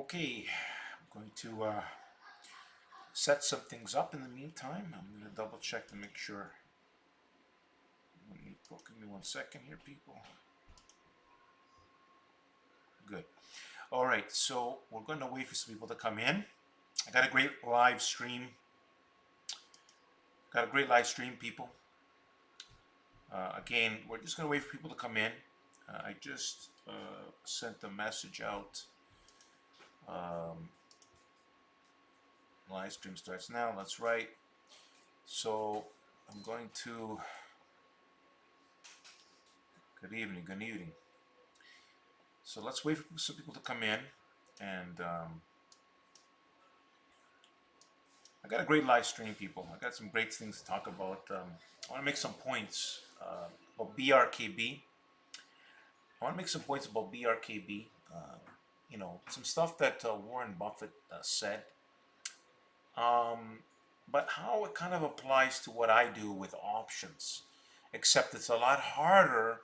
Okay, I'm going to set some things up in the meantime. I'm going to double check to make sure. Give me 1 second here, people. Good. All right, so we're going to wait for some people to come in. I got a great live stream. Got a great live stream, people. Again, we're just going to wait for people to come in. I just sent the message out. Live stream starts now. That's right. So I'm going to. Good evening. Good evening. So let's wait for some people to come in, and I got a great live stream, people. I got some great things to talk about. I want to make some points about BRKB. I want to make some points about BRKB. Some stuff that Warren Buffett said, but how it kind of applies to what I do with options, except it's a lot harder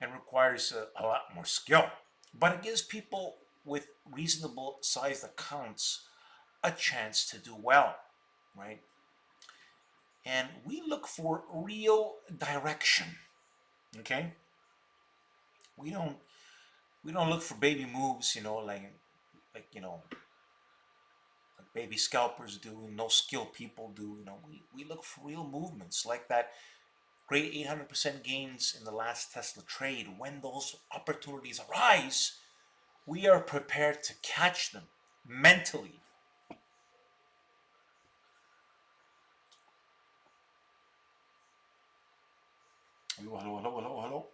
and requires a lot more skill. But it gives people with reasonable sized accounts a chance to do well, right? And we look for real direction. Okay, we don't we don't look for baby moves, like like baby scalpers do, no skill people do. We look for real movements like that great 800% gains in the last Tesla trade. When those opportunities arise, we are prepared to catch them mentally. Hello, hello, hello, hello, hello.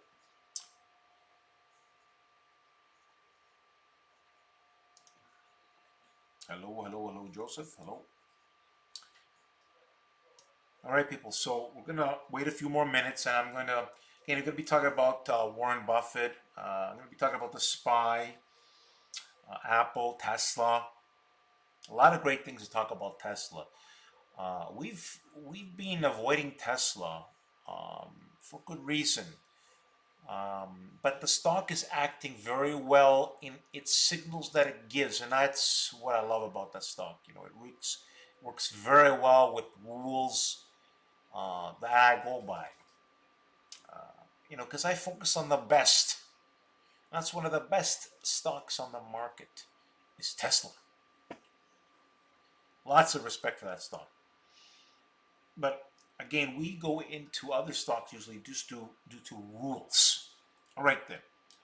Hello, hello, hello, Joseph. Hello. All right, people. So we're gonna wait a few more minutes, and I'm gonna be talking about Warren Buffett. I'm gonna be talking about the SPY, Apple, Tesla. A lot of great things to talk about Tesla. We've been avoiding Tesla for good reason, but the stock is acting very well in its signals that it gives, and that's what I love about that stock. It works very well with rules that I go by. Because I focus on the best. That's one of the best stocks on the market is Tesla. Lots of respect for that stock. But again, we go into other stocks usually just due to rules. All right then.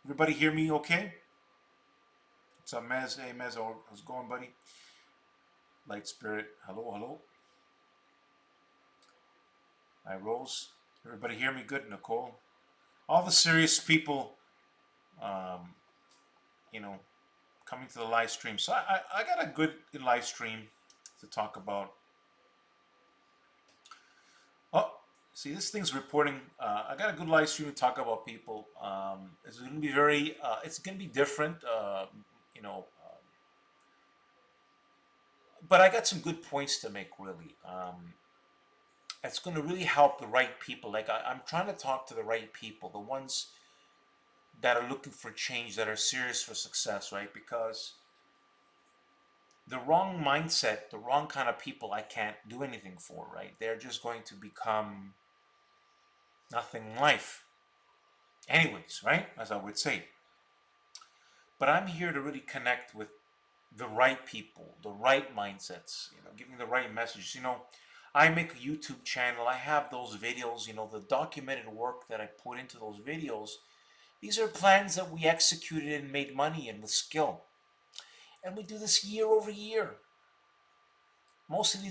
Everybody hear me okay? What's up, Mez? Hey, Mez, how's it going, buddy? Light Spirit, hello, hello. Hi, Rose. Everybody hear me good? Nicole? All the serious people, um, you know, coming to the live stream. So I got a good live stream to talk about. Oh, see, this thing's reporting. I got a good live stream to talk about people. It's going to be it's going to be different, you know, but I got some good points to make, really. It's going to really help the right people. Like, I'm trying to talk to the right people, the ones that are looking for change, that are serious for success, right? Because the wrong mindset, the wrong kind of people, I can't do anything for, right? They're just going to become nothing in life. Anyways, right? As I would say. But I'm here to really connect with the right people, the right mindsets, giving the right message. I make a YouTube channel. I have those videos, the documented work that I put into those videos. These are plans that we executed and made money in with skill. And we do this year over year. Most of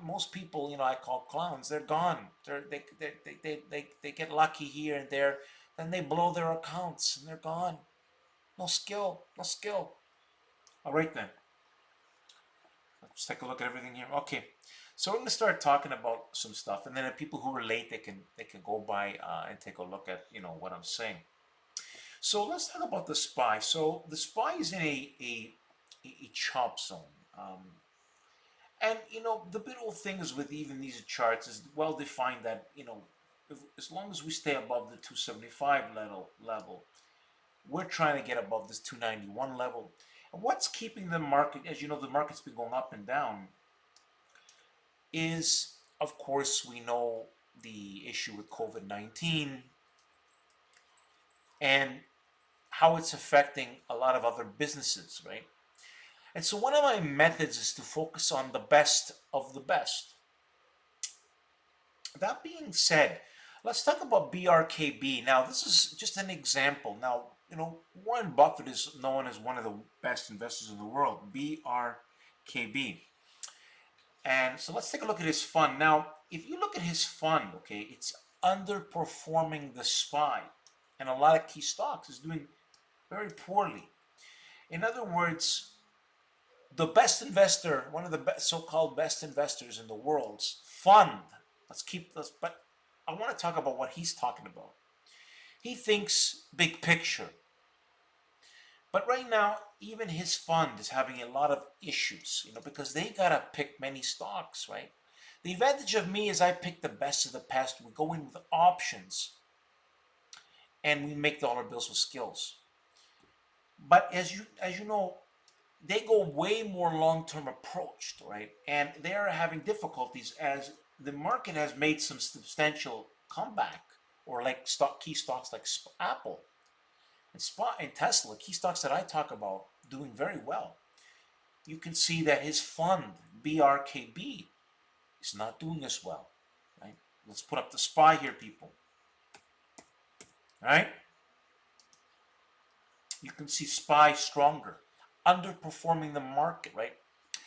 most people, I call clowns, they're gone. They get lucky here and there, then they blow their accounts and they're gone. No skill, no skill. All right then. Let's take a look at everything here. Okay, so we're going to start talking about some stuff, and then the people who are late, they can go by and take a look at what I'm saying. So let's talk about the SPY. So the SPY is in a chop zone. And the beautiful things with even these charts is well defined that as long as we stay above the 275 level, we're trying to get above this 291 level. And what's keeping the market, as you know, the market's been going up and down, is, of course, we know the issue with COVID-19 and how it's affecting a lot of other businesses, right? And so one of my methods is to focus on the best of the best. That being said, let's talk about BRKB. Now, this is just an example. Now, Warren Buffett is known as one of the best investors in the world, BRKB. And so let's take a look at his fund. Now, if you look at his fund, okay, it's underperforming the SPY. And a lot of key stocks is doing very poorly. In other words, the best investor, one of the so-called best investors in the world's fund, let's keep this, but I want to talk about what he's talking about. He thinks big picture. But right now, even his fund is having a lot of issues, because they gotta pick many stocks, right? The advantage of me is I pick the best of the past. We go in with options, and we make dollar bills with skills. But as you know, they go way more long-term approached, right? And they are having difficulties as the market has made some substantial comeback, or like key stocks like Apple and Tesla, key stocks that I talk about, doing very well. You can see that his fund, BRKB, is not doing as well, right? Let's put up the SPY here, people. Right? You can see SPY stronger, underperforming the market, right?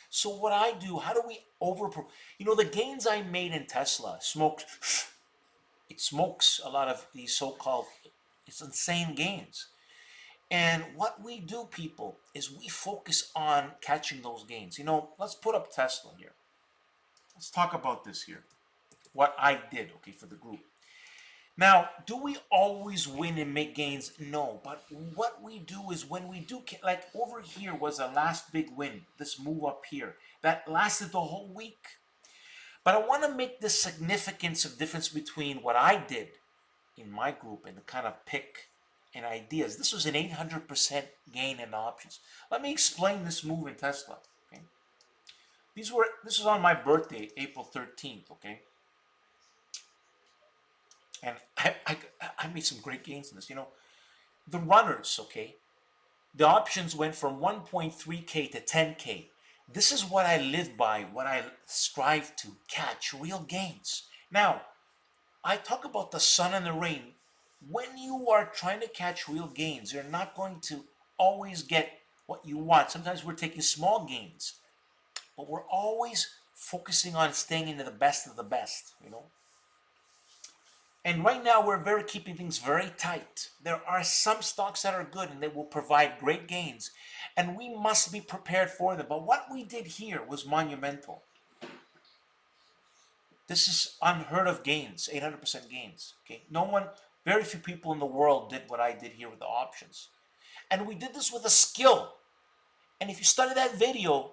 So what I do, how do we the gains I made in Tesla it smokes a lot of these so-called, it's insane gains. And what we do, people, is we focus on catching those gains. Let's put up Tesla here. Let's talk about this here. What I did, okay, for the group. Now, do we always win and make gains? No, but what we do is when we do, like over here was the last big win, this move up here, that lasted the whole week. But I want to make the significance of difference between what I did in my group and the kind of pick and ideas. This was an 800% gain in options. Let me explain this move in Tesla. Okay, this was on my birthday, April 13th. Okay, and I made some great gains in this. The runners. Okay, the options went from 1.3K to 10K. This is what I live by, what I strive to catch real gains. Now, I talk about the sun and the rain. When you are trying to catch real gains, you're not going to always get what you want. Sometimes we're taking small gains, but we're always focusing on staying into the best of the best. And right now we're keeping things very tight. There are some stocks that are good and they will provide great gains, and we must be prepared for them. But what we did here was monumental. This is unheard of gains, 800% gains. Okay, very few people in the world did what I did here with the options. And we did this with a skill. And if you study that video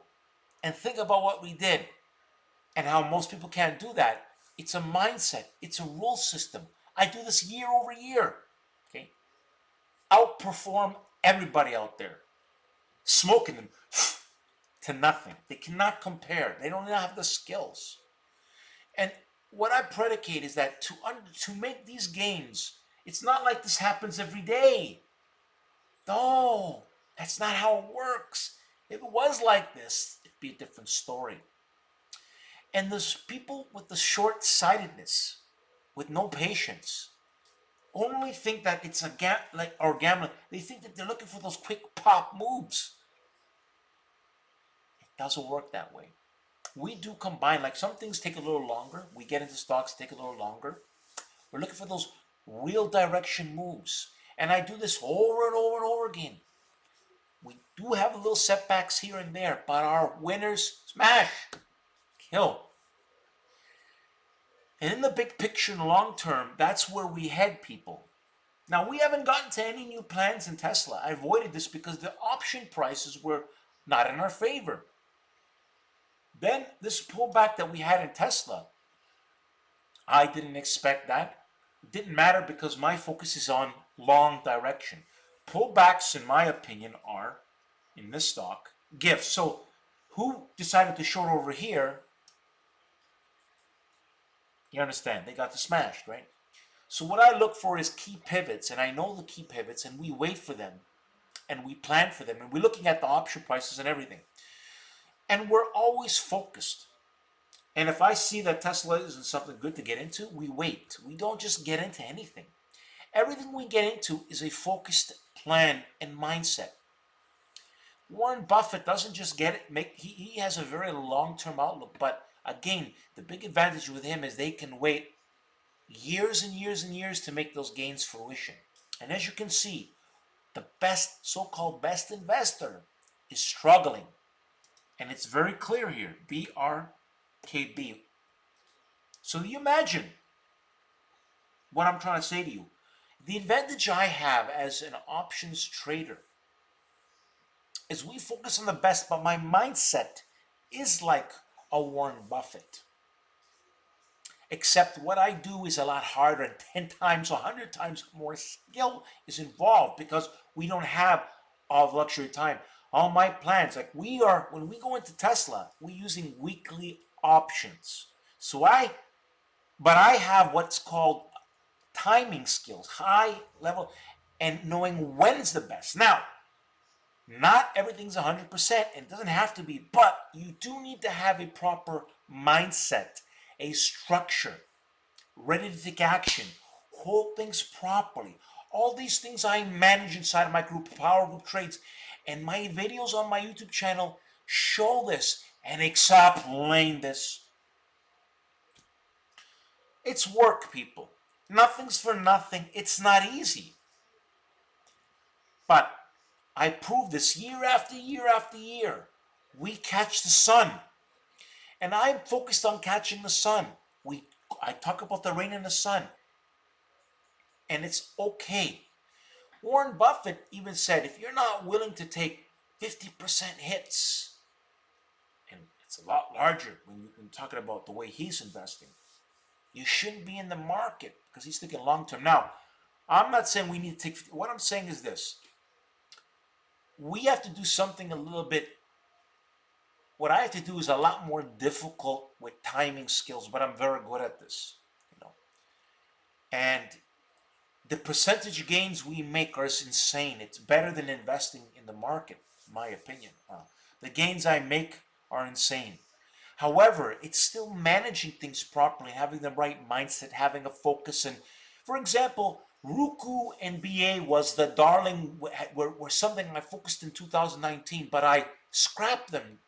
and think about what we did and how most people can't do that, it's a mindset, it's a rule system. I do this year over year. Okay, outperform everybody out there, smoking them to nothing. They cannot compare. They don't have the skills. And what I predicate is that to make these gains, it's not like this happens every day. No, that's not how it works. If it was like this, it'd be a different story. And there's people with the short-sightedness, with no patience, only think that it's or gambling. They think that they're looking for those quick pop moves. It doesn't work that way. We do combine, like some things take a little longer. We get into stocks, take a little longer. We're looking for those real direction moves. And I do this over and over and over again. We do have little setbacks here and there, but our winners smash, kill. And in the big picture and long term, that's where we head, people. Now, we haven't gotten to any new plans in Tesla. I avoided this because the option prices were not in our favor. Then this pullback that we had in Tesla, I didn't expect that. It didn't matter because my focus is on long direction. Pullbacks, in my opinion, are, in this stock, gifts. So who decided to short over here? You understand? They got smashed, right? So what I look for is key pivots, and I know the key pivots, and we wait for them, and we plan for them, and we're looking at the option prices and everything. And we're always focused. And if I see that Tesla isn't something good to get into, we wait. We don't just get into anything. Everything we get into is a focused plan and mindset. Warren Buffett doesn't just get it, he has a very long-term outlook, but again, the big advantage with him is they can wait years and years and years to make those gains fruition. And as you can see, the best, so-called best investor is struggling. And it's very clear here, BRKB. So you imagine what I'm trying to say to you. The advantage I have as an options trader is we focus on the best, but my mindset is like a Warren Buffett. Except what I do is a lot harder, and 10 times, 100 times more skill is involved because we don't have all the luxury time. All my plans, like when we go into Tesla, we're using weekly options. But I have what's called timing skills, high level, and knowing when's the best. Now, not everything's 100%, and it doesn't have to be, but you do need to have a proper mindset, a structure, ready to take action, hold things properly. All these things I manage inside of my group, PowerTarget Trades, and my videos on my YouTube channel show this and explain this. It's work, people. Nothing's for nothing. It's not easy. But I prove this year after year after year. We catch the sun. And I'm focused on catching the sun. I talk about the rain and the sun. And it's okay. Warren Buffett even said, if you're not willing to take 50% hits, and it's a lot larger when you're talking about the way he's investing, you shouldn't be in the market because he's thinking long term. Now, I'm not saying we need to take, what I'm saying is this. We have to do something a little bit, what I have to do is a lot more difficult with timing skills, but I'm very good at this, And the percentage gains we make are insane. It's better than investing in the market, in my opinion. The gains I make are insane. However, it's still managing things properly, having the right mindset, having a focus. And for example, Roku and BA was the darling, were something I focused in 2019, but I scrapped them.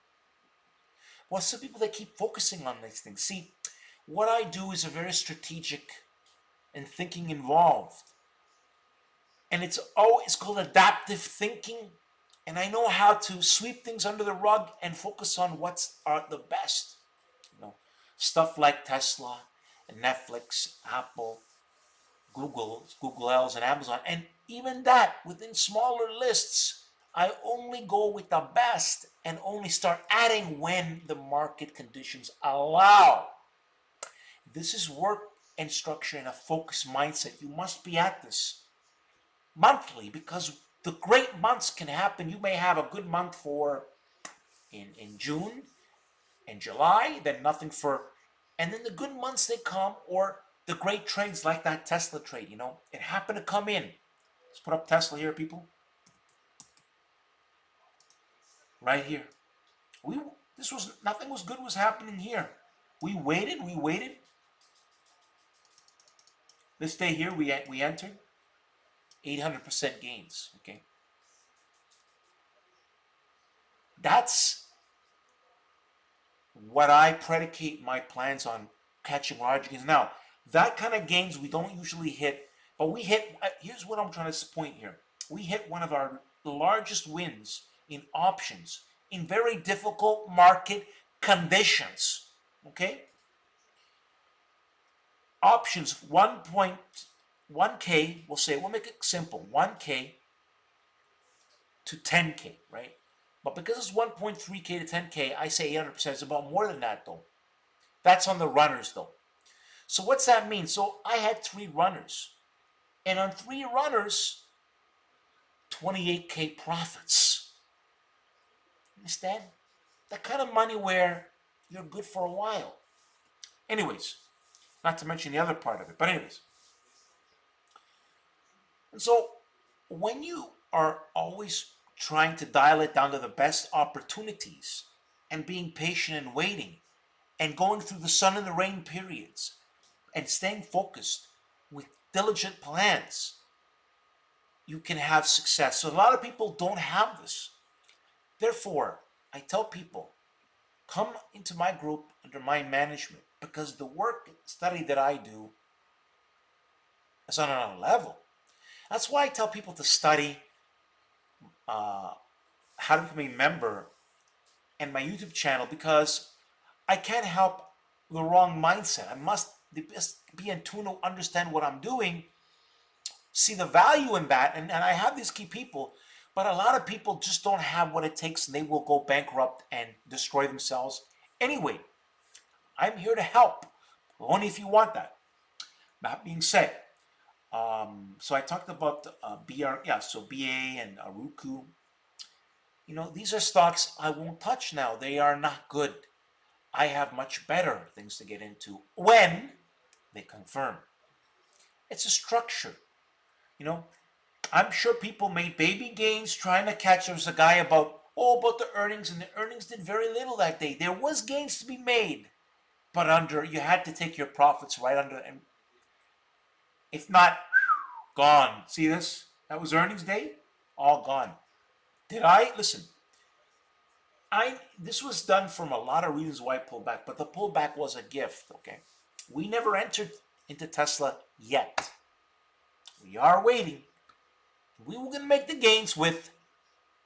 Well, some people that keep focusing on these things. See, what I do is a very strategic and thinking involved. And it's called adaptive thinking. And I know how to sweep things under the rug and focus on what's the best. Stuff like Tesla, and Netflix, Apple, Google L's, and Amazon. And even that, within smaller lists, I only go with the best and only start adding when the market conditions allow. This is work and structure and a focused mindset. You must be at this monthly because the great months can happen. You may have a good month in June and July, then nothing and then the good months they come, or the great trades like that Tesla trade, it happened to come in. Let's put up Tesla here, people. Right here. Nothing was good was happening here. We waited. This day here, we entered 800% gains, okay? That's what I predicate my plans on, catching large gains. Now, that kind of gains we don't usually hit, but we hit, here's what I'm trying to point here. We hit one of our largest wins in options in very difficult market conditions, okay? Options 1.1K, we'll make it simple, 1K to 10K, right? But because it's 1.3K to 10K, I say 800%. It's about more than that, though. That's on the runners, though. So what's that mean? So I had 3 runners. And on 3 runners, 28K profits. Instead, that kind of money where you're good for a while. Anyways, not to mention the other part of it, but anyways. And so when you are always trying to dial it down to the best opportunities and being patient and waiting and going through the sun and the rain periods and staying focused with diligent plans, you can have success. So a lot of people don't have this. Therefore, I tell people, come into my group under my management because the work study that I do is on another level. That's why I tell people to study how to become a member and my YouTube channel, because I can't help the wrong mindset. I must be in tune to understand what I'm doing, see the value in that, and I have these key people, but a lot of people just don't have what it takes and they will go bankrupt and destroy themselves. Anyway, I'm here to help, only if you want that. That being said, so I talked about so BA and Roku. These are stocks I won't touch now. They are not good. I have much better things to get into when they confirm. It's a structure. You know, I'm sure people made baby gains trying to catch. There was a guy about the earnings, and the earnings did very little that day. There was gains to be made, but you had to take your profits right under, and if not, gone. See this? That was earnings day, all gone. Did I listen? This was done from a lot of reasons why I pulled back, but the pullback was a gift. Okay, we never entered into Tesla yet. We are waiting. We were going to make the gains with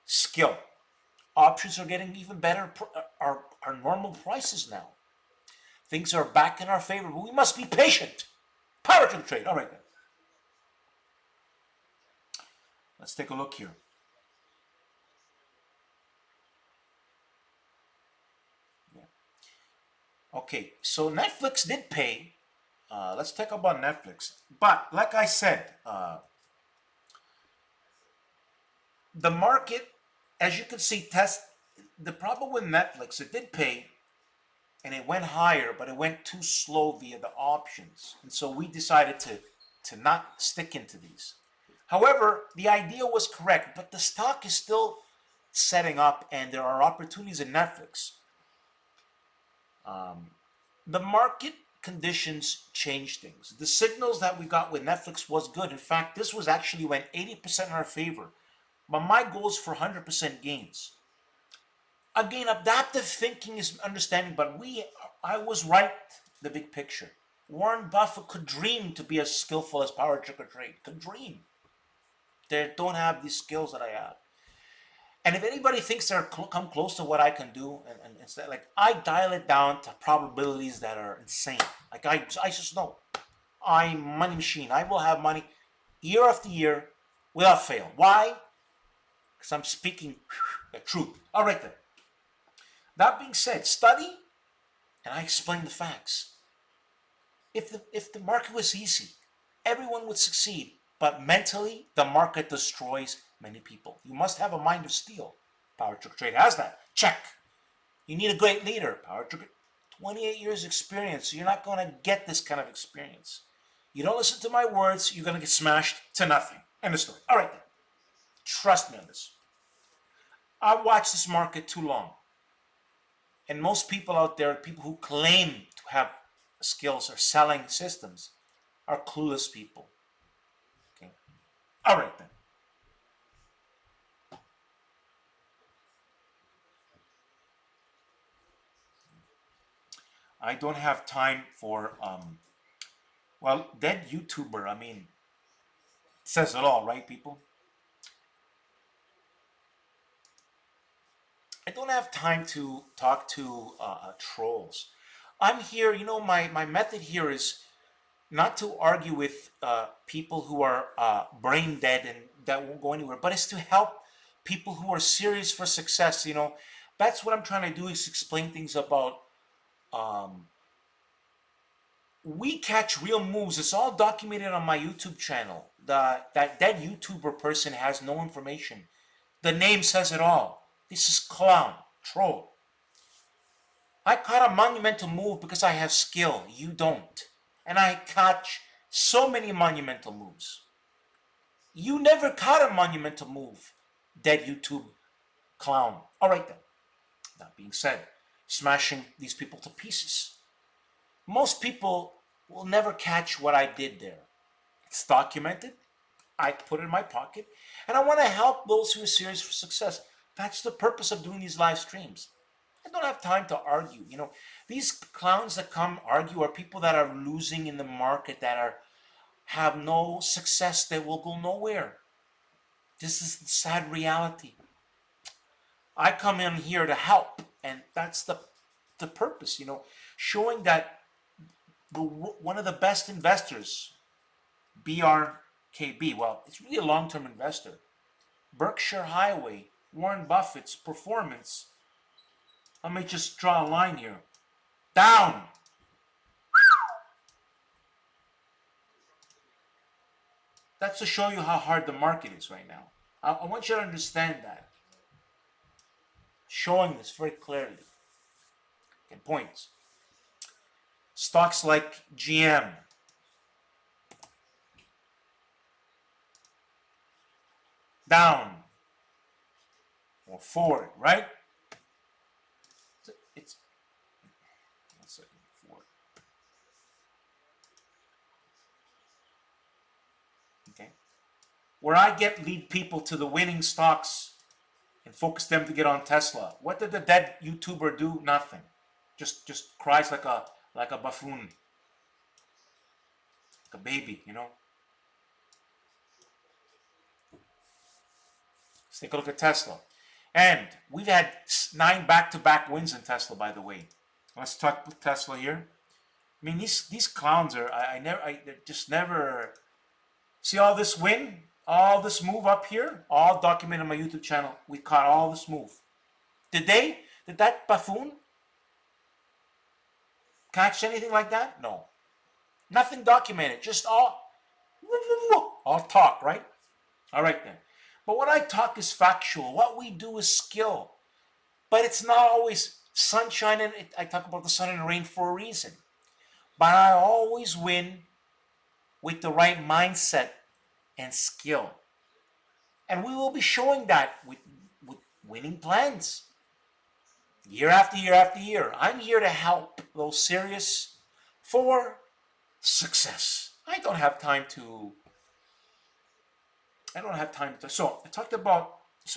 skill. Options are getting even better. Our normal prices now. Things are back in our favor, but we must be patient. PowerTarget Trade. All right then. Let's take a look here. Okay, so Netflix did pay. Let's talk about Netflix. But like I said, the market, as you can see, the problem with Netflix, it did pay and it went higher, but it went too slow via the options. And so we decided to not stick into these. However, the idea was correct, but the stock is still setting up and there are opportunities in Netflix. The market conditions change things. The signals that we got with Netflix was good. In fact, this was actually went 80% in our favor. But my goal is for 100% gains. Again, adaptive thinking is understanding, but I was right, the big picture. Warren Buffett could dream to be as skillful as PowerTarget Trade. Could dream. They don't have these skills that I have. And if anybody thinks they're come close to what I can do, and it's like I dial it down to probabilities that are insane. Like I just know I'm money machine. I will have money year after year without fail. Why? Because I'm speaking the truth. All right then. That being said, study, and I explain the facts. If the market was easy, everyone would succeed. But mentally, the market destroys many people. You must have a mind of steel. PowerTarget Trade has that. Check. You need a great leader. PowerTarget, 28 years experience. So you're not going to get this kind of experience. You don't listen to my words, you're going to get smashed to nothing. End of story. All right then. Trust me on this. I've watched this market too long. And most people out there, people who claim to have skills or selling systems, are clueless people. Okay. All right then. I don't have time for dead YouTuber. I mean, says it all, right, people? I don't have time to talk to trolls. I'm here. My method here is not to argue with people who are brain dead and that won't go anywhere, but it's to help people who are serious for success. That's what I'm trying to do, is explain things about. We catch real moves. It's all documented on my YouTube channel. That YouTuber person has no information. The name says it all. This is clown. control. I caught a monumental move because I have skill. You don't. And I catch so many monumental moves. You never caught a monumental move, dead YouTube clown. All right then. That being said, smashing these people to pieces. Most people will never catch what I did there. It's documented. I put it in my pocket. And I want to help those who are serious for success. That's the purpose of doing these live streams. I don't have time to argue. These clowns that come argue are people that are losing in the market, that have no success, that will go nowhere. This is the sad reality. I come in here to help, and that's the purpose. Showing that one of the best investors, BRKB, well, it's really a long-term investor. Berkshire Hathaway, Warren Buffett's performance. Let me just draw a line here. Down. That's to show you how hard the market is right now. I want you to understand that. Showing this very clearly. In points. Stocks like GM. Down. Or Ford, right? It's one second, Ford. Okay. Where I lead people to the winning stocks and focus them to get on Tesla. What did the dead YouTuber do? Nothing. Just cries like a buffoon. Like a baby, Let's take a look at Tesla. And we've had 9 back-to-back wins in Tesla, by the way. Let's talk with Tesla here. I mean, these clowns are, they're just never. See all this win? All this move up here? All documented on my YouTube channel. We caught all this move. Did that buffoon catch anything like that? No. Nothing documented. Just all talk, right? All right then. But what I talk is factual. What we do is skill. But it's not always sunshine, and I talk about the sun and the rain for a reason. But I always win with the right mindset and skill. And we will be showing that with winning plans. Year after year after year. I'm here to help those serious for success. I don't have time to. So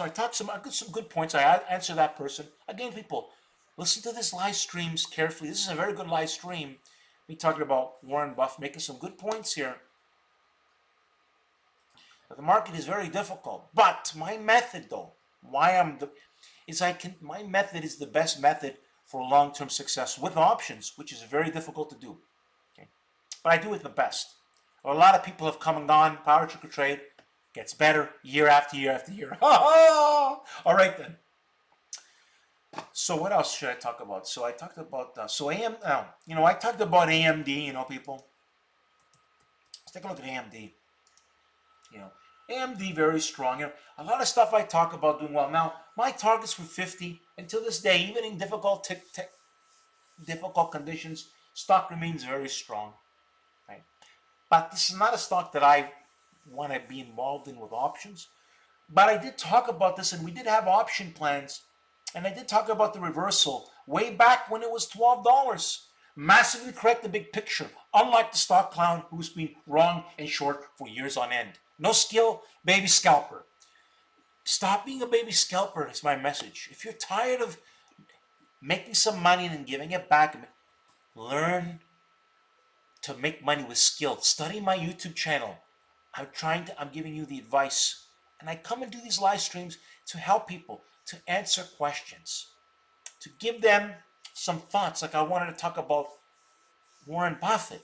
I talked some good points. I answered that person. Again, people, listen to this live streams carefully. This is a very good live stream. Me talking about Warren Buffett, making some good points here. The market is very difficult, but my method, though, my method is the best method for long-term success with options, which is very difficult to do. Okay, but I do it the best. A lot of people have come and gone. PowerTarget Trade gets better year after year after year. All right then. So what else should I talk about? So I talked about I talked about AMD. People. Let's take a look at AMD. AMD very strong. A lot of stuff I talk about doing well. Now, my targets were 50. Until this day, even in difficult conditions, stock remains very strong. Right? But this is not a stock that I want to be involved in with options. But I did talk about this, and we did have option plans. And I did talk about the reversal way back when it was $12. Massively correct the big picture, unlike the stock clown who's been wrong and short for years on end. No skill, baby scalper. Stop being a baby scalper is my message. If you're tired of making some money and then giving it back, learn to make money with skill. Study my YouTube channel. I'm giving you the advice. And I come and do these live streams to help people, to answer questions, to give them some thoughts. Like I wanted to talk about Warren Buffett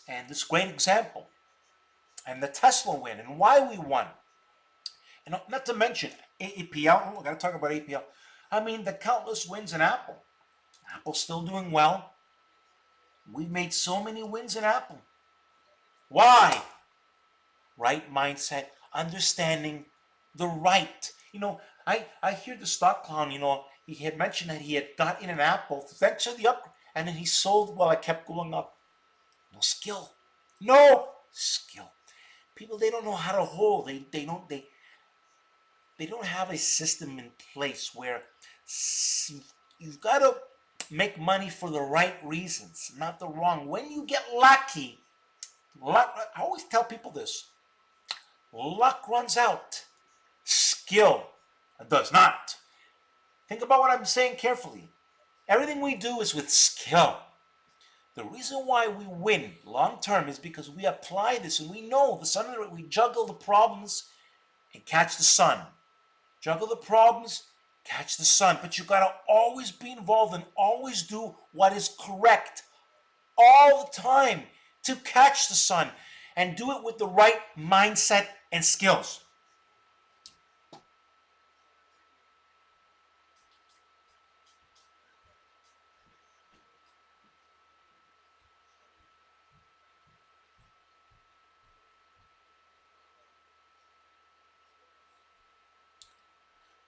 and this great example and the Tesla win and why we won. And not to mention APL. I got to talk about APL. I mean, the countless wins in Apple. Apple's still doing well. We've made so many wins in Apple. Why? Right mindset, understanding the right. I hear the stock clown, he had mentioned that he had got in an apple thanks to the up, and then he sold while I kept going up. No skill. No skill. People, they don't know how to hold. They don't have a system in place where you've got to make money for the right reasons, not the wrong. When you get lucky, I always tell people this: luck runs out, skill does not. Think about what I'm saying carefully. Everything we do is with skill. The reason why we win long term is because we apply this and we know the sun. We juggle the problems and catch the sun. Juggle the problems, catch the sun. But you gotta always be involved and always do what is correct all the time to catch the sun, and do it with the right mindset and skills.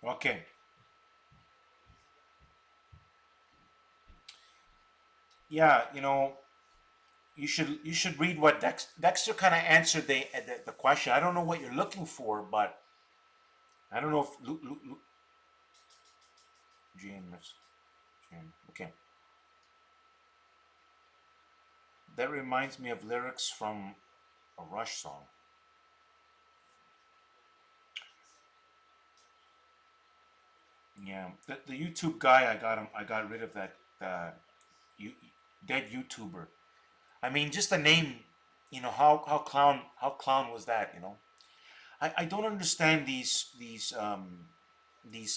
Okay. Yeah, you should read what Dexter kind of answered the question. I don't know what you're looking for, but I don't know if James. Okay, that reminds me of lyrics from a Rush song. Yeah, the YouTube guy, I got him. I got rid of that you, dead YouTuber. I mean, just the name. How clown was that? I don't understand these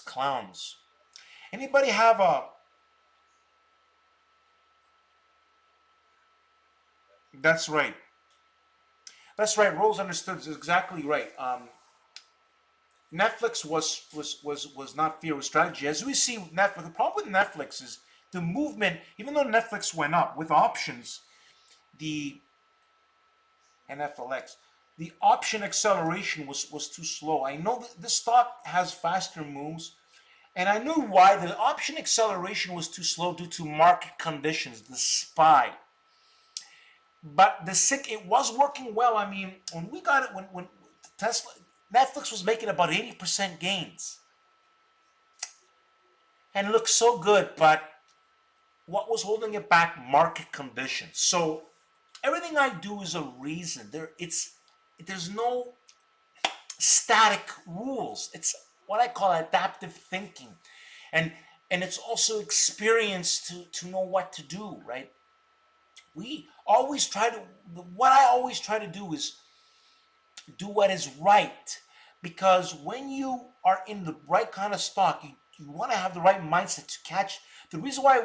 clowns. Anybody have a? That's right. That's right. Rose understood. Is exactly right. Netflix was not fear, was strategy. As we see Netflix, the problem with Netflix is the movement. Even though Netflix went up with options, the NFLX, the option acceleration was too slow. I know that this stock has faster moves, and I knew why. The option acceleration was too slow due to market conditions, the SPY. But it was working well. I mean, when we got it, when Tesla, Netflix was making about 80% gains, and it looked so good. But what was holding it back? Market conditions. So everything I do is a reason. There's no static rules. It's what I call adaptive thinking, and it's also experience to know what to do. Right? We always try to. What I always try to do is do what is right, because when you are in the right kind of stock, you want to have the right mindset to catch. The reason why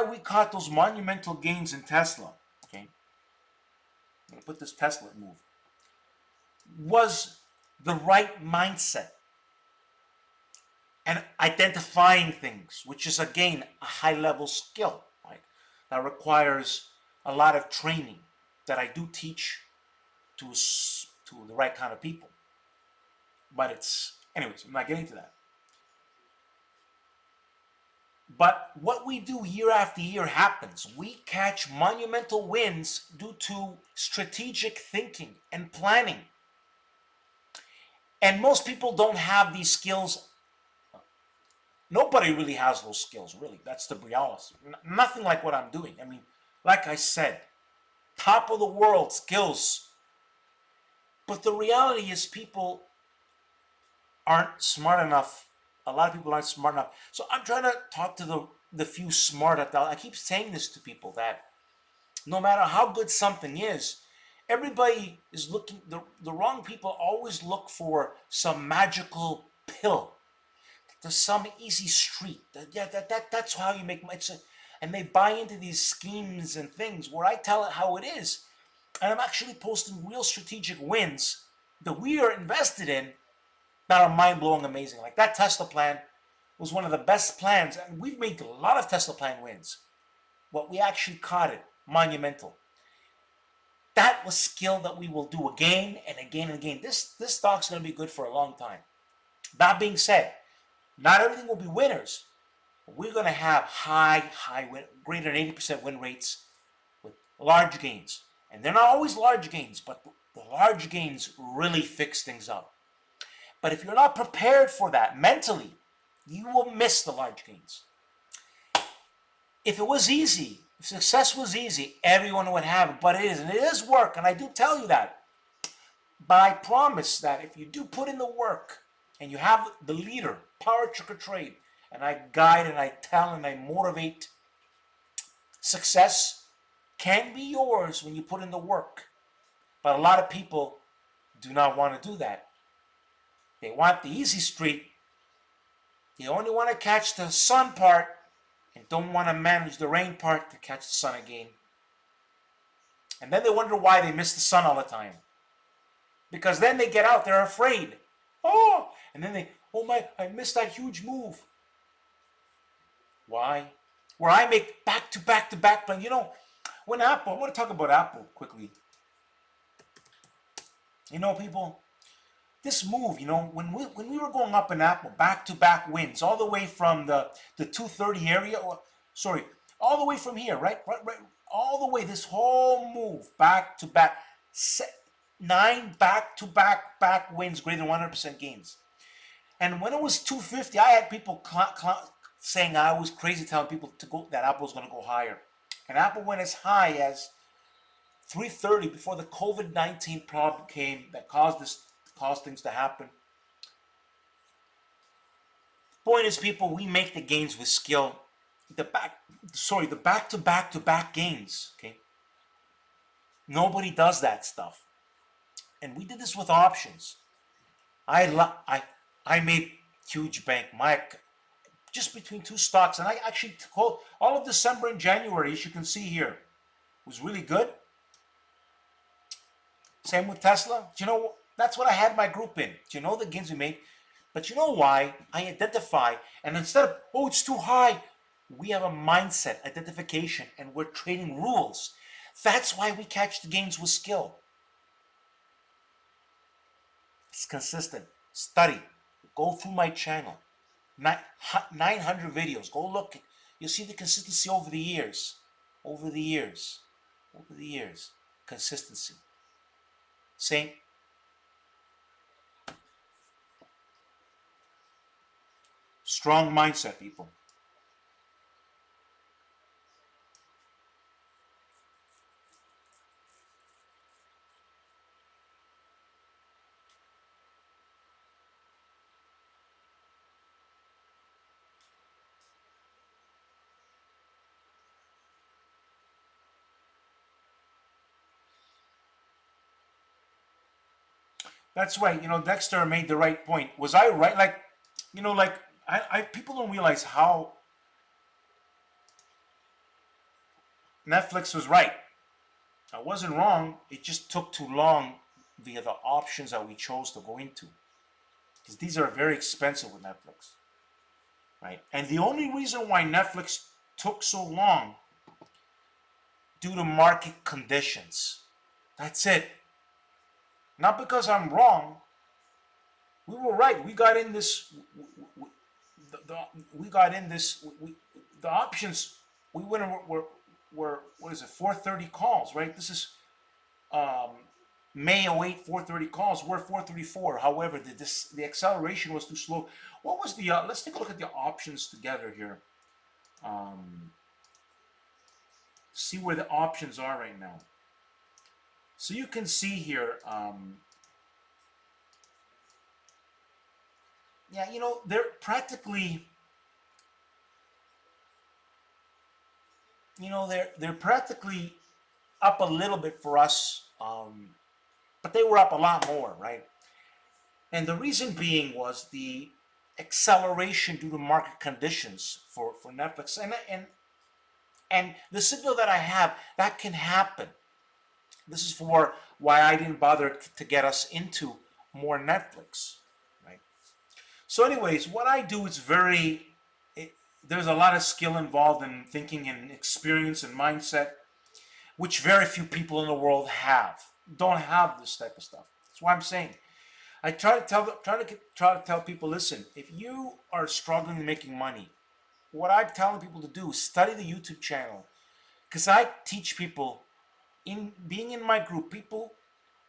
we caught those monumental gains in Tesla, okay, I'm going to put this Tesla move, was the right mindset and identifying things, which is again a high level skill, right? That requires a lot of training that I do teach to the right kind of people. But anyways, I'm not getting to that. But what we do year after year happens. We catch monumental wins due to strategic thinking and planning. And most people don't have these skills. Nobody really has those skills, really. That's the reality. Nothing like what I'm doing. I mean, like I said, top of the world skills. But the reality is, people aren't smart enough. A lot of people aren't smart enough. So I'm trying to talk to the few smart adults. I keep saying this to people, that no matter how good something is, everybody is looking. The wrong people always look for some magical pill. There's some easy street. That's how you make money. And they buy into these schemes and things where I tell it how it is. And I'm actually posting real strategic wins that we are invested in that are mind blowing, amazing. Like that Tesla plan was one of the best plans, and we've made a lot of Tesla plan wins. But we actually caught it monumental. That was skill that we will do again and again and again. This stock's going to be good for a long time. That being said, not everything will be winners. We're going to have high win, greater than 80% win rates with large gains. And they're not always large gains, but the large gains really fix things up. But if you're not prepared for that mentally, you will miss the large gains. If it was easy, if success was easy, everyone would have it, but it isn't. It is work, and I do tell you that. But I promise that if you do put in the work and you have the leader, PowerTarget Trade, and I guide and I tell and I motivate, success can be yours when you put in the work. But a lot of people do not want to do that. They want the easy street. They only want to catch the sun part and don't want to manage the rain part to catch the sun again. And then they wonder why they miss the sun all the time. Because then they get out, they're afraid. Oh, and then oh my, I missed that huge move. Why? Where I make back to back to back, but when Apple, I want to talk about Apple quickly. People, this move, when we were going up in Apple, back to back wins, all the way from the 230 area, all the way from here, right, all the way, this whole move, back to back, 9 back to back wins, greater than 100% gains. And when it was 250, I had people saying I was crazy, telling people that Apple was going to go higher. And Apple went as high as 330 before the COVID-19 problem came that caused things to happen. Point is, people, we make the gains with skill. The back to back gains. Okay. Nobody does that stuff. And we did this with options. I made huge bank, just between 2 stocks, and I actually all of December and January, as you can see here, was really good. Same with Tesla. That's what I had my group in. Do you know the gains we made? But you know why? I identify, and instead of, it's too high, we have a mindset, identification, and we're trading rules. That's why we catch the gains with skill. It's consistent. Study. Go through my channel. 900 videos. Go look. You'll see the consistency over the years. Over the years. Consistency. Same. Strong mindset, people. That's right. Dexter made the right point. Was I right? I people don't realize how Netflix was right. I wasn't wrong. It just took too long via the options that we chose to go into. Because these are very expensive with Netflix. Right? And the only reason why Netflix took so long, due to market conditions. That's it. Not because I'm wrong. We were right. We got in this. We got in this. The options. We went and were what is it? 430 calls, right? This is May 08, 430 calls. We're 434. However, the acceleration was too slow. What was the? Let's take a look at the options together here. See where the options are right now. So you can see here, they're practically, they're practically up a little bit for us, but they were up a lot more, right? And the reason being was the acceleration due to market conditions for Netflix, and the signal that I have, that can happen. This is for why I didn't bother to get us into more Netflix, right? So anyways, what I do is there's a lot of skill involved in thinking and experience and mindset, which very few people in the world don't have this type of stuff. That's why I'm saying. I try to tell people, listen, if you are struggling making money, what I'm telling people to do is study the YouTube channel, because I teach people in being in my group. People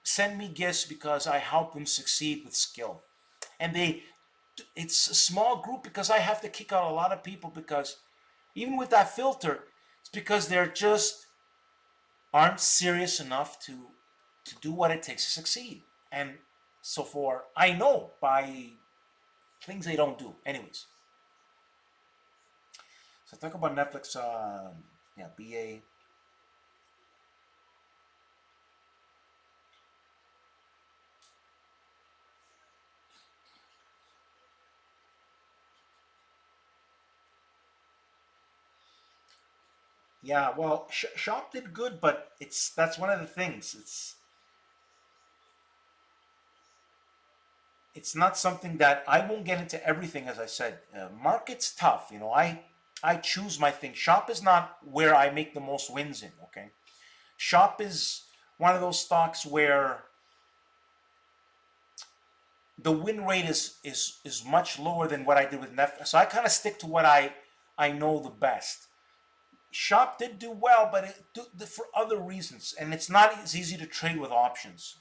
send me gifts because I help them succeed with skill, and it's a small group because I have to kick out a lot of people because even with that filter, it's because they're just aren't serious enough to do what it takes to succeed. And so for I know by things they don't do. Anyways, so talk about Netflix. Yeah, BA. Yeah, well, Shop did good, but that's one of the things. It's not something that I won't get into everything. As I said, market's tough. I choose my thing. Shop is not where I make the most wins in. Okay, Shop is one of those stocks where the win rate is much lower than what I did with Netflix. So I kind of stick to what I know the best. Shop did do well, but for other reasons, and it's not as easy to trade with options.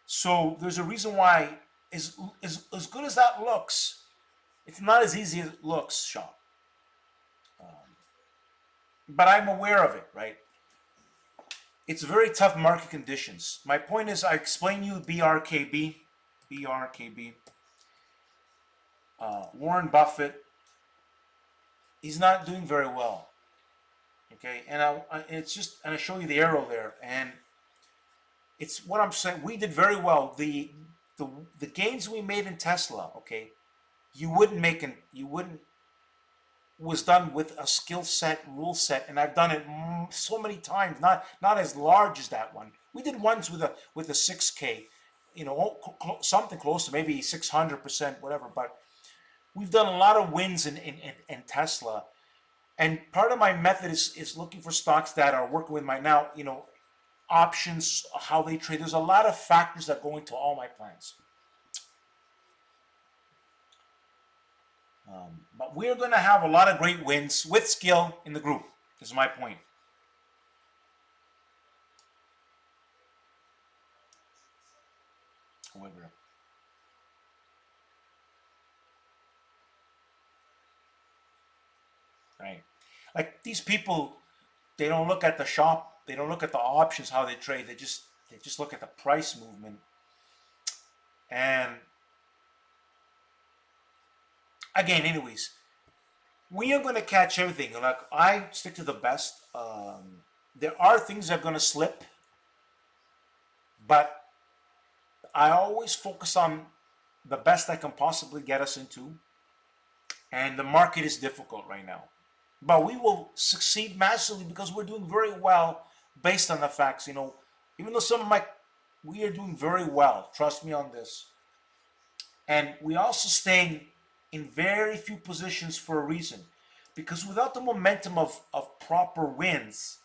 So there's a reason why, as good as that looks, it's not as easy as it looks. Shop, but I'm aware of it. Right? It's very tough market conditions. My point is, I explain you BRKB, BRKB. Warren Buffett, he's not doing very well. Okay, and it's just, and I show you the arrow there, and it's what I'm saying. We did very well. The the gains we made in Tesla. Okay, you wouldn't was done with a skill set, rule set, and I've done it so many times. Not as large as that one. We did ones with a 6K, something close to maybe 600%, whatever. But we've done a lot of wins in Tesla. And part of my method is looking for stocks that are working with my now, options, how they trade. There's a lot of factors that go into all my plans. But we're going to have a lot of great wins with skill in the group, is my point. However, right? Like these people, they don't look at the shop, they don't look at the options, how they trade. They just look at the price movement. And again, anyways, we are going to catch everything. Like I stick to the best. There are things that are going to slip, but I always focus on the best I can possibly get us into. And the market is difficult right now. But we will succeed massively because we're doing very well based on the facts. Even though we are doing very well. Trust me on this. And we also staying in very few positions for a reason. Because without the momentum of proper wins,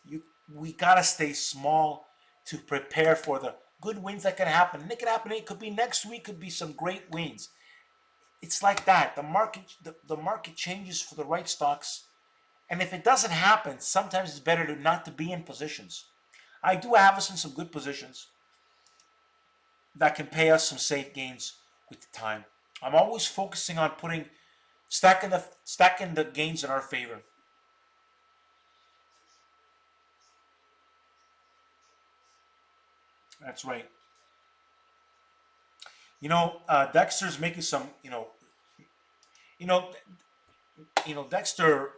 we gotta stay small to prepare for the good wins that can happen. And it can happen. It could be next week. Could be some great wins. It's like that. The market changes for the right stocks, and if it doesn't happen, sometimes it's better not to be in positions. I do have us in some good positions that can pay us some safe gains with the time. I'm always focusing on stacking the gains in our favor. That's right. Dexter's making some. You know, Dexter.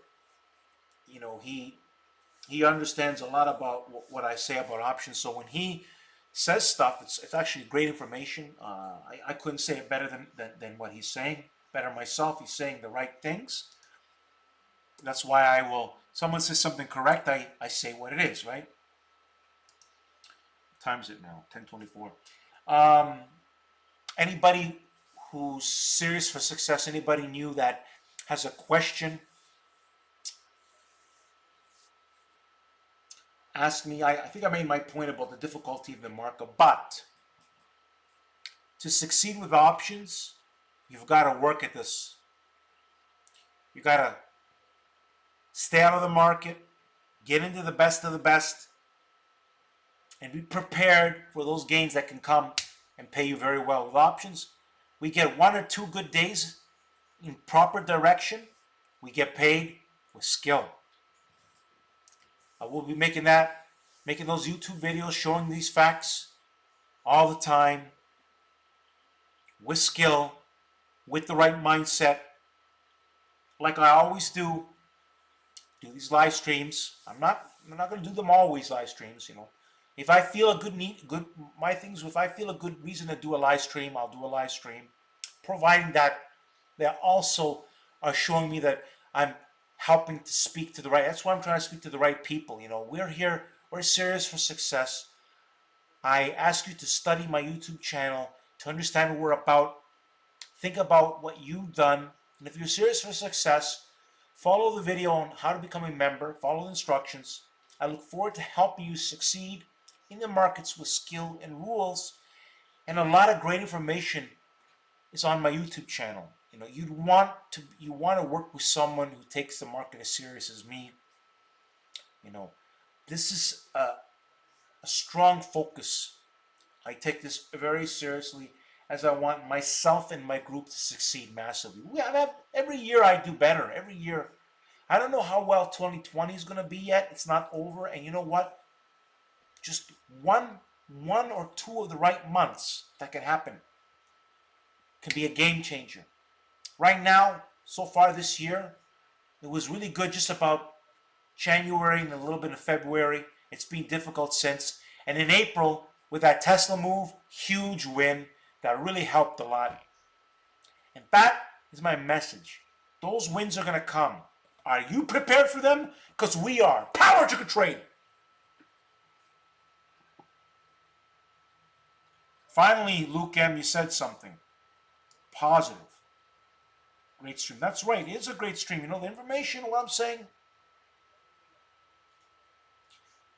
He understands a lot about what I say about options. So when he says stuff, it's actually great information. I couldn't say it better than what he's saying. Better myself. He's saying the right things. That's why someone says something correct, I say what it is, right? What time is it now? 10:24. Um, Anybody who's serious for success, anybody new that has a question, ask me. I think I made my point about the difficulty of the market, but To succeed with options, you've got to work at this. You got to stay out of the market, get into the best of the best, and be prepared for those gains that can come and pay you very well. With options, we get 1 or 2 good days in proper direction. We get paid with skill. I will be making those YouTube videos showing these facts all the time with skill, with the right mindset, like I always do these live streams. I'm not going to do them always live streams. If I feel a good my things. If I feel a good reason to do a live stream, I'll do a live stream, providing that they also are showing me that I'm helping to speak to the right. That's why I'm trying to speak to the right people. We're here. We're serious for success. I ask you to study my YouTube channel to understand what we're about. Think about what you've done, and if you're serious for success, follow the video on how to become a member, follow the instructions. I look forward to helping you succeed in the markets with skill and rules, and a lot of great information is on my YouTube channel. You want to work with someone who takes the market as serious as me. You know, this is a strong focus. I take this very seriously as I want myself and my group to succeed massively. Every year I do better. Every year. I don't know how well 2020 is going to be yet. It's not over. And you know what? Just one or two of the right months that can happen can be a game changer. Right now, so far this year, it was really good just about January and a little bit of February. It's been difficult since. And in April, with that Tesla move, huge win that really helped a lot. And that is my message. Those wins are going to come. Are you prepared for them? Because we are. PowerTarget Trade. Finally, Luke M., you said something positive. Great stream. That's right. It is a great stream. The information, what I'm saying,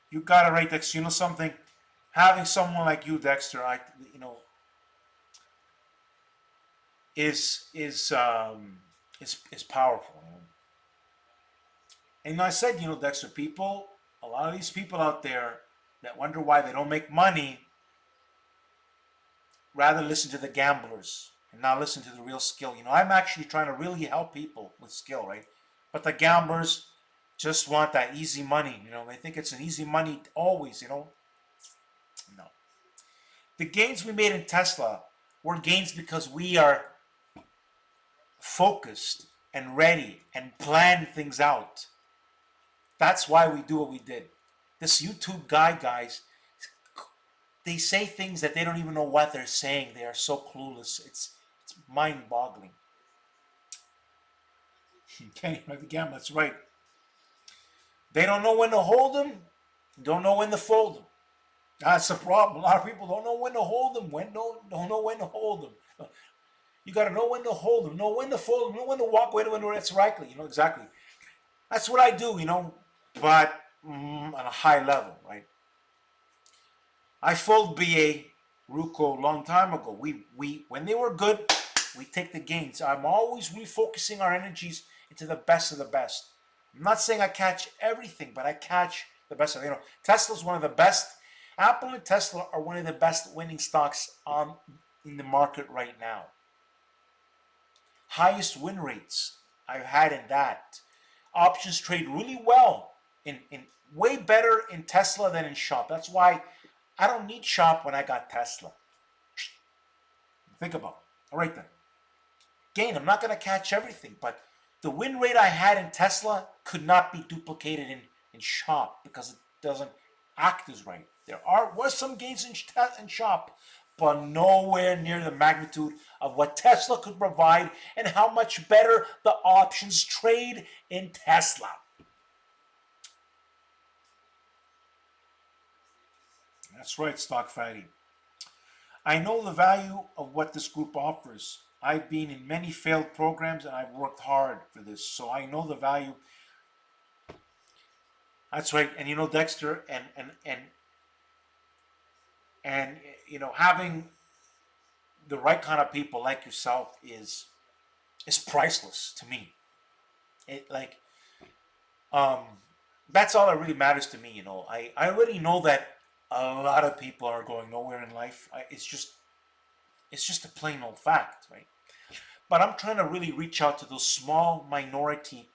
you got it right, Dexter. Something? Having someone like you, Dexter, is is powerful. And I said, Dexter, a lot of these people out there that wonder why they don't make money, rather listen to the gamblers and not listen to the real skill. I'm actually trying to really help people with skill, right? But the gamblers just want that easy money. They think it's an easy money always. No. The gains we made in Tesla were gains because we are focused and ready and plan things out. That's why we do what we did. This YouTube guys, they say things that they don't even know what they're saying. They are so clueless. It's mind-boggling. Kenny, right again, that's right. They don't know when to hold them, don't know when to fold them. That's the problem. A lot of people don't know when to hold them, don't know when to hold them. You got to know when to hold them, know when to fold them, know when to walk away, when to that's rightly. Exactly. That's what I do. But on a high level, right? I fold BA, Ruco a long time ago. We when they were good, we take the gains. I'm always refocusing our energies into the best of the best. I'm not saying I catch everything, but I catch the best of Tesla's one of the best. Apple and Tesla are one of the best winning stocks in the market right now. Highest win rates I've had in that. Options trade really well in way better in Tesla than in Shop. That's why I don't need Shop when I got Tesla. Think about it. All right then. Again, I'm not going to catch everything, but the win rate I had in Tesla could not be duplicated in Shop because it doesn't act as right. There was some gains in Shop, but nowhere near the magnitude of what Tesla could provide and how much better the options trade in Tesla. That's right, Stock Fatty. I know the value of what this group offers. I've been in many failed programs and I've worked hard for this, so I know the value. That's right, and Dexter, and having the right kind of people like yourself is priceless to me. It like um, that's all that really matters to me. I already know that a lot of people are going nowhere in life. It's just a plain old fact, right? But I'm trying to really reach out to those small minority,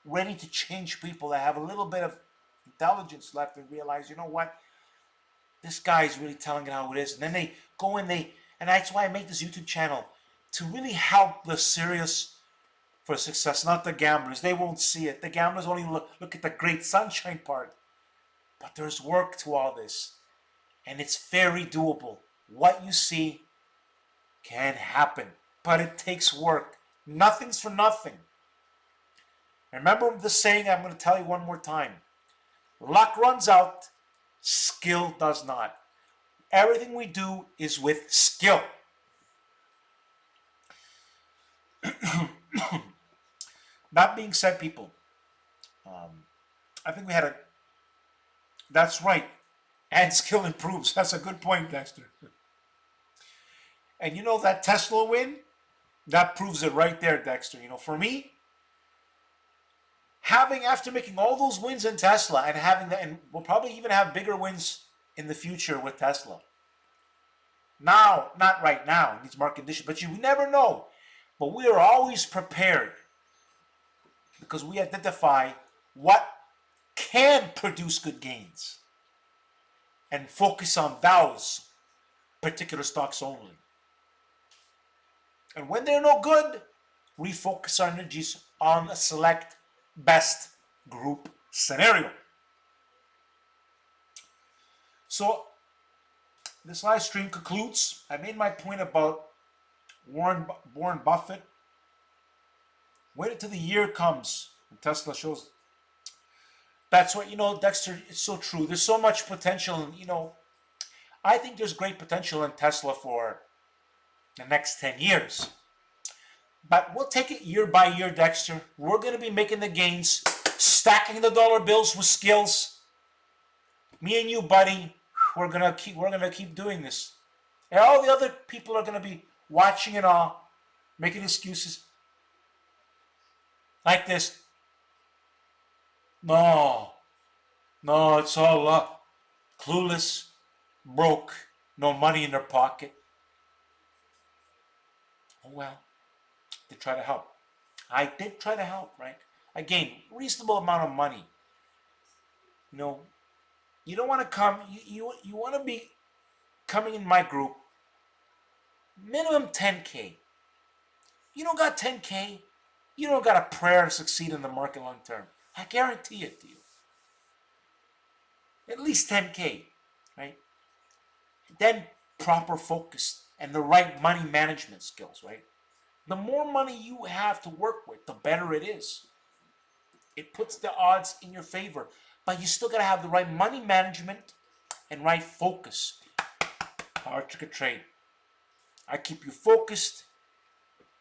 ready to change people that have a little bit of intelligence left and realize, you know what, this guy is really telling it how it is. And then they go and and that's why I make this YouTube channel to really help the serious for success, not the gamblers. They won't see it. The gamblers only look at the great sunshine part. But there's work to all this, and it's very doable. What you see can happen, but it takes work. Nothing's for nothing. Remember the saying I'm going to tell you one more time. Luck runs out, skill does not. Everything we do is with skill. That being said, people, I think we had a. That's right. And skill improves. That's a good point, Dexter. And that Tesla win? That proves it right there, Dexter. For me, after making all those wins in Tesla and having that, and we'll probably even have bigger wins in the future with Tesla. Now, not right now in these market conditions, but you never know. But we are always prepared because we identify what can produce good gains and focus on those particular stocks only. And when they're no good, we focus our energies on a select best group scenario. So this live stream concludes. I made my point about Warren Buffett. Wait until the year comes and Tesla shows. That's what, Dexter, it's so true. There's so much potential. And, I think there's great potential in Tesla for the next 10 years. But we'll take it year by year, Dexter. We're going to be making the gains, stacking the dollar bills with skills. Me and you, buddy, we're going to keep doing this. And all the other people are going to be watching it all, making excuses like this. No, it's all clueless, broke, no money in their pocket. Oh well, they try to help. I did try to help, right? Again, reasonable amount of money. You don't want to come. You want to be coming in my group. Minimum 10K. You don't got 10K. You don't got a prayer to succeed in the market long term. I guarantee it to you. At least 10K, right? Then proper focus and the right money management skills, right? The more money you have to work with, the better it is. It puts the odds in your favor. But you still got to have the right money management and right focus. PowerTarget Trade. I keep you focused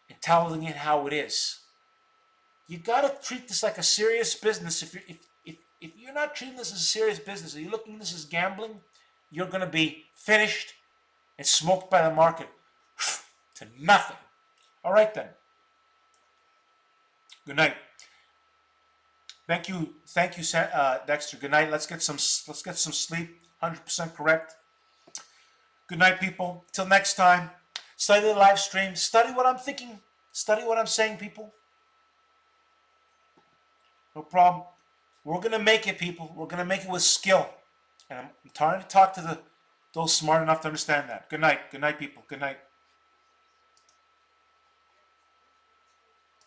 and telling it how it is. You got to treat this like a serious business. If you're not treating this as a serious business, if you're looking at this as gambling, you're going to be finished and smoked by the market to nothing. All right then. Good night. Thank you, Dexter. Good night. Let's get some sleep. 100% correct. Good night, people. Till next time. Study the live stream. Study what I'm thinking. Study what I'm saying, people. No problem. We're gonna make it, people. We're gonna make it with skill. And I'm trying to talk to those smart enough to understand that. Good night. Good night, people. Good night.